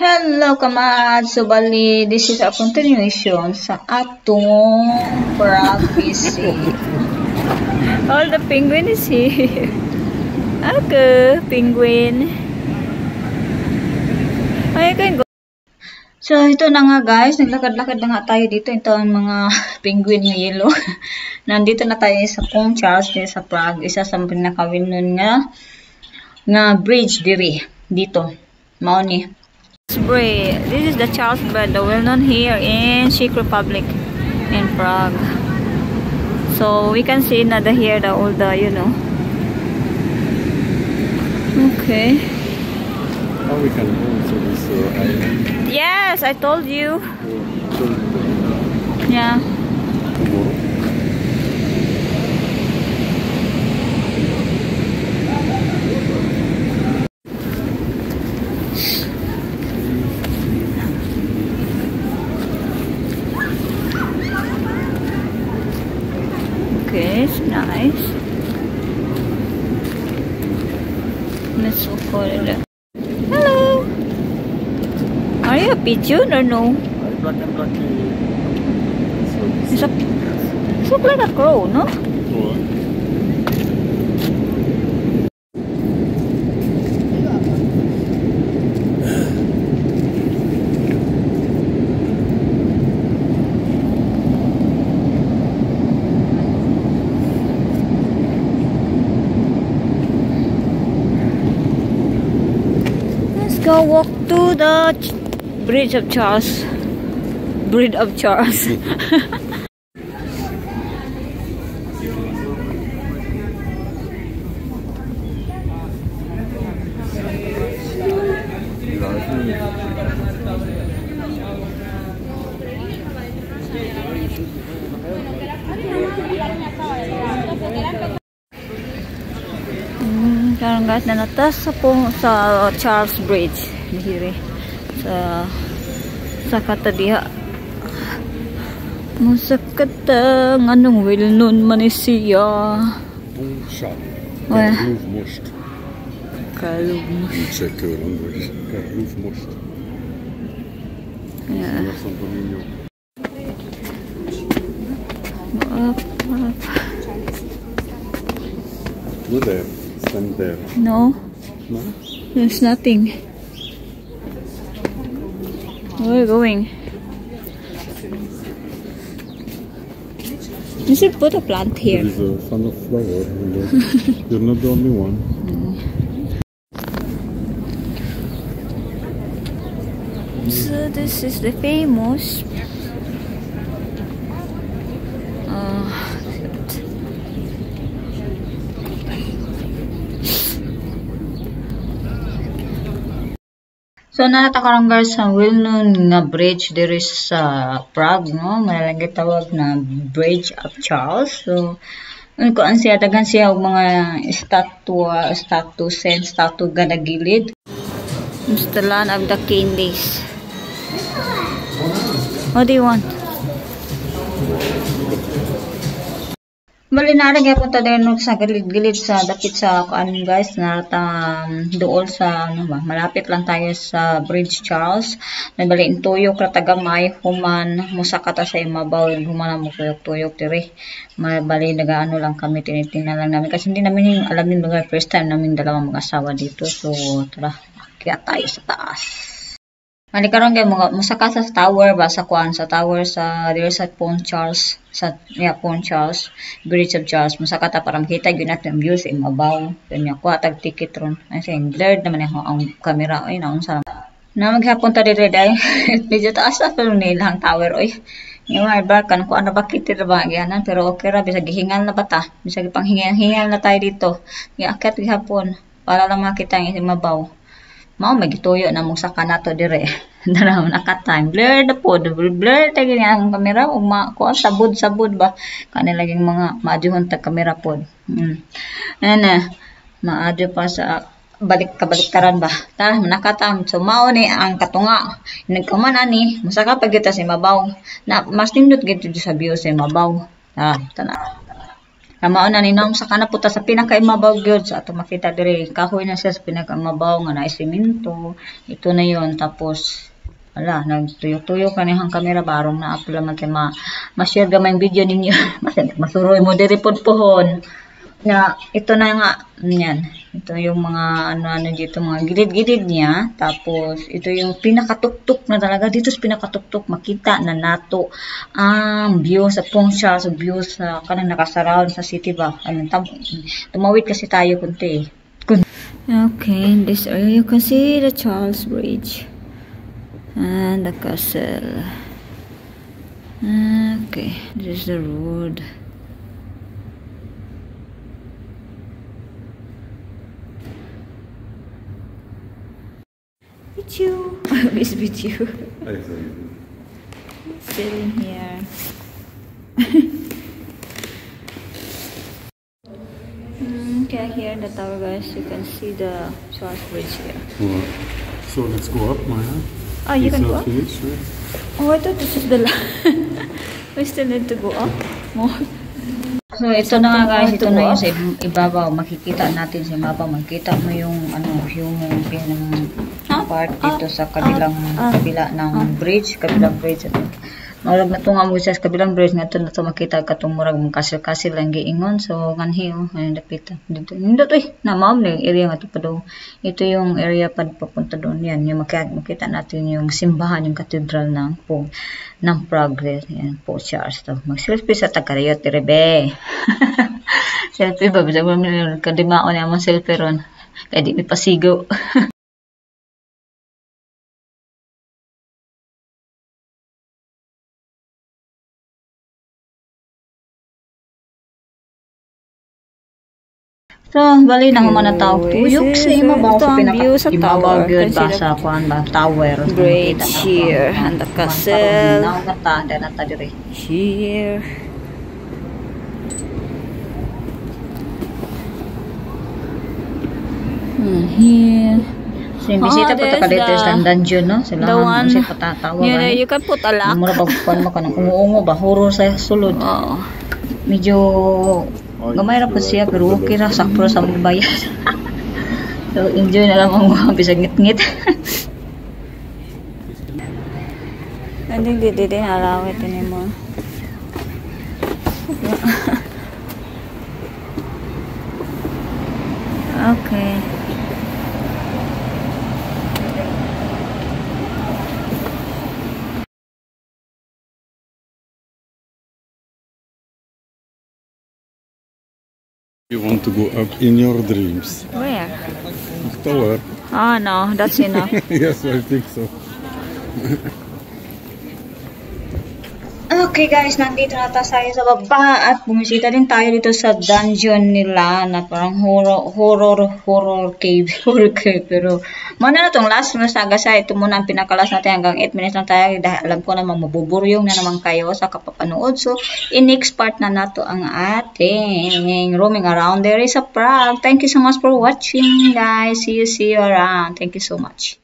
Hello, kamad! So, bali, this is a continuation sa atong privacy. All the penguin is here. Okay, penguin. I can go. So, ito na nga guys, naglakad-lakad na nga tayo dito. Ito ang mga penguin na yellow. Nandito na tayo sa Pong Charles, sa Prague. Isa sa pinakawin nga bridge diri dito. Mao ni. This is the Charles Bridge, the well-known here in Czech Republic, in Prague. So we can see another here, all the, you know. Okay. How we can go to this island? Yes, I told you. Yeah. Tomorrow? Okay, it's nice. Let's look for it. Hello. Are you a pigeon or no? Black and black. It's look like a crow, no? Go walk to the Bridge of Charles. Bridge of Charles. Karang guys na natas sa Charles Bridge diri sa kata diha musa kata nganong well-known man siya. Kalufmost. Kalufmost. Czech language. Kalufmost. Yeah. Up. Look there. Stand there. No. No? There's nothing. Where are we going? You should put a plant here. There is a ton of flower. You're not the only one. So this is the famous So, natakaroon guys sa well-known nga bridge diri sa Prague, no? Malalagay tawag na Bridge of Charles. So, kuan siya, dagan siya og mga statue gada gilid. it's the land of the candies. What do you want? Bali na rin punta din sa gilid-gilid sa dapit sa kuan guys, dool sa malapit lang tayo sa Bridge Charles. Bali intuyok ra tagamay human musaka ta sa imabaw, human mo tuyok-tuyok diri. Bali nagaano lang kami, tinitingnan lang namin kasi hindi namin alam yung lugar, first time namin dalawang mag-asawa dito. So tara, kaya tayo sa taas. Mali karon kay musaka sa tower ba sa kuan sa tower sa there sa Pong Charles Pong Charles Bridge of Charles, musaka ta para makita gyud natin ang view sa imabaw. Kanya kuha tag ticket ron. Ay saying blurred naman ang camera oy naon sa na maghapon ta diri dai. Medyo taas sa nilang tower oy. Yung ba kan ko ano ba kitir ba gyanan, pero okay ra bisag gihingal na ba ta, bisag panghingal na tayo dito. Giakyat gihapon para lang makita ang imabaw. Mao magituyo na mo sa kanato dire. Dara naka-time blur na po, blur ta gini ang kamera ug ko sabud-sabud ba kanilaging mga maadyuhon ta kamera pod. Ana maadyo pa sa kabaliktaran ba. Ta nakatam so mao ni ang katunga. Nagkaman ani musaka pagita sa mabaw. Na mas nindot gid sa view sa mabaw. Tana. Kamao na ninom sa kana puta sa pinakaimabaw gyud sa ato makita diri. Kahoy na siya sa pinakaimabaw nga naay semento. Ito na yon tapos wala, nagtuyo-tuyo kanihang kamera barong na apila man kay ma-share gamay video ninyo. Masuroy mo diri pod pohon. Na ito na nga niyan. Ito yung mga ano dito mga gilid-gilid niya. Tapos ito yung pinakatuktok na talaga dito sa pinakatuktok makita na nato ang view sa Pong Charles, view sa kanang nakasurround sa city ba. Ano tumawid kasi tayo kunti. Okay, in this area you can see the Charles Bridge and the castle. Okay, this is the road. With you. It's with you. Still in here. Okay, here in the tower, guys, you can see the Charles Bridge here. Well, so let's go up, Maya. Oh, you can go up? Finished, right? Oh, I thought this is the last. We still need to go up more. So ito na nga guys, ito na yung sa ibabaw. Makikita natin sa ibabaw. Makikita mo yung yung part dito sa kabila ng bridge, kabilang bridge. Murag na tunga mo sa kabilang bridge nga ito na ito makita katong murag mong kasil-kasil lang giingon. So ganhi ayun dapita dito. Nindot na ma'am na yung area nga ito pa daw. Ito yung area pa papunta doon yan. Yung makita natin yung simbahan, yung cathedral ng Prague. Yan po Charles to. Mag-selfie sa Tagarayot Rebe. Selfie ba? Bisa mo kadimaon na mo selfie ron. Kaya di may pasigo. So, bali na man na tao. Tuyok sa imabaw sa pinaka-imabaw gyud ba sa kuan ba tower. Bridge here and the castle. Here. Here. Simbisita po ta dito sa dungeon no. Sila ang si patatawa. You can put a lock. Mura pagkuan mo kanang umuungo ba horror sa sulod. Medyo gamay ra po siya pero okay ra sakto sa mga bayad. So enjoy na lang ang mga bisag ngit-ngit. Hindi din alawit ini mo. Okay. You want to go up in your dreams? Where? Tower. Oh no, that's enough. Yes, I think so. Okay guys, nandito na tayo sa baba at bumisita din tayo dito sa dungeon nila na parang horror cave. Pero muna na itong last na saga sa ito muna ang pinakalas natin hanggang 8 minutes lang tayo dahil alam ko namang mabuburyong na naman kayo sa kapapanood. So in next part na nato ang ating roaming around there is a Prague. Thank you so much for watching guys. See you around. Thank you so much.